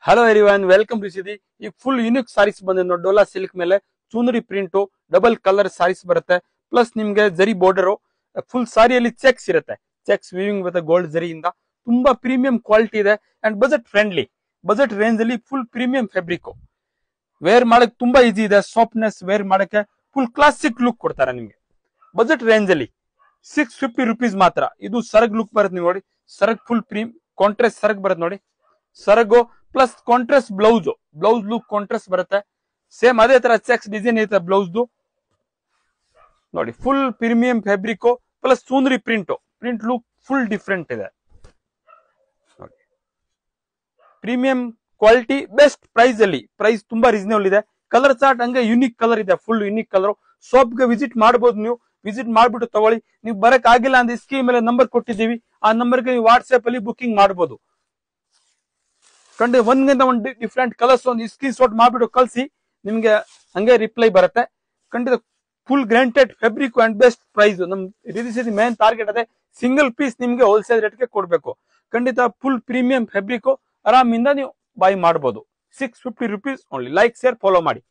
Hello everyone, welcome to ಸಿದಿ. ಈ full unique sarees ಬಂದಿದೆ ನೋಡಿ. ಡೋಲಾ ಸಿಲ್ಕ್ ಮೇಲೆ chunri print, double colour sarees ಬರುತ್ತೆ. ಪ್ಲಸ್ ನಿಮ್ಗೆ ಜರಿ ಬಾರ್ಡರ್, ಫುಲ್ ಸಾರಿಯಲ್ಲಿ ಚೆಕ್ಸ್ ಇರುತ್ತೆ. ಚೆಕ್ಸ್ ವೀವಿಂಗ್ ವಿತ್ ಗೋಲ್ಡ್ ಜರಿಯಿಂದ ತುಂಬಾ ಪ್ರೀಮಿಯಂ ಕ್ವಾಲಿಟಿ ಇದೆ and budget friendly. Budget range ಅಲ್ಲಿ ಫುಲ್ ಪ್ರೀಮಿಯಂ ಫ್ಯಾಬ್ರಿಕ್. ವೇರ್ ಮಾಡಕ್ ತುಂಬಾ ಈಸಿ ಇದೆ. ಸಾಫ್ಟ್ನೆಸ್, ವೇರ್ ಮಾಡಕ್ಕೆ ಫುಲ್ ಕ್ಲಾಸಿಕ್ ಲುಕ್ ಕೊಡ್ತಾರೆ ನಿಮ್ಗೆ. ಬಜೆಟ್ ರೇಂಜ್ ಅಲ್ಲಿ 650 rupees ಮಾತ್ರ. ಇದು ಸರಗ್ ಲುಕ್ ಬರುತ್ತೆ. ನೀವು ನೋಡಿ, ಸರಗ್ ಫುಲ್ ಕಾಂಟ್ರಾಸ್ಟ್ ಸರಗ್ ಬರುತ್ತೆ ನೋಡಿ. ಸರಗು plus contrast blouse look contrast ಬರುತ್ತೆ. ಸೇಮ್ ಅದೇ ತರ ಚೆಕ್ಸ್ ಡಿಸೈನ್ ಇರುತ್ತೆ ಬ್ಲೌಸ್ ನೋಡಿ. Full premium fabric plus chunri print look full different ಇದೆ ನೋಡಿ. ಪ್ರೀಮಿಯಂ ಕ್ವಾಲಿಟಿ, ಬೆಸ್ಟ್ ಪ್ರೈಸ್ ಅಲ್ಲಿ. ಪ್ರೈಸ್ ತುಂಬಾ ರೀಸನೇಬಲ್ ಇದೆ. ಕಲರ್ ಚಾರ್ಟ್ ಹಂಗೆ ಯುನಿಕ್ ಕಲರ್ ಇದೆ, ಫುಲ್ ಯುನಿಕ್ ಕಲರ್. ಶಾಪ್ ಗೆ ವಿಸಿಟ್ ಮಾಡಬಹುದು. ನೀವು ವಿಸಿಟ್ ಮಾಡ್ಬಿಟ್ಟು ತಗೊಳ್ಳಿ. ನೀವು ಬರಕ್ ಆಗಿಲ್ಲ ಅಂದ್ರೆ ಸ್ಕ್ರೀನ್ ಮೇಲೆ ನಂಬರ್ ಕೊಟ್ಟಿದ್ದೀವಿ, ಆ ನಂಬರ್ಗೆ ನೀವು ವಾಟ್ಸ್ಆಪ್ ಅಲ್ಲಿ ಬುಕಿಂಗ್ ಮಾಡಬಹುದು. ಕಂಡು ಒಂದ್ಗಿಂತ ಒಂದು ಡಿಫ್ರೆಂಟ್ ಕಲರ್ಸ್ ಒಂದು ಸ್ಕ್ರೀನ್ ಶಾಟ್ ಮಾಡ್ಬಿಟ್ಟು ಕಳಿಸಿ, ನಿಮ್ಗೆ ಹಂಗೆ ರಿಪ್ಲೈ ಬರುತ್ತೆ. ಖಂಡಿತ full granted fabric and best price. ನಮ್ ರಿದಿಸಿದ ಮೇನ್ ಟಾರ್ಗೆಟ್ ಅದೇ, ಸಿಂಗಲ್ ಪೀಸ್ ನಿಮ್ಗೆ ಹೋಲ್ಸೇಲ್ ರೇಟ್ಗೆ ಕೊಡ್ಬೇಕು. ಖಂಡಿತ ಫುಲ್ ಪ್ರೀಮಿಯಂ ಫ್ಯಾಬ್ರಿಕ್, ಆರಾಮಿಂದ ನೀವು ಬೈ ಮಾಡಬಹುದು. 650 rupees only. Like, share, follow ಮಾಡಿ.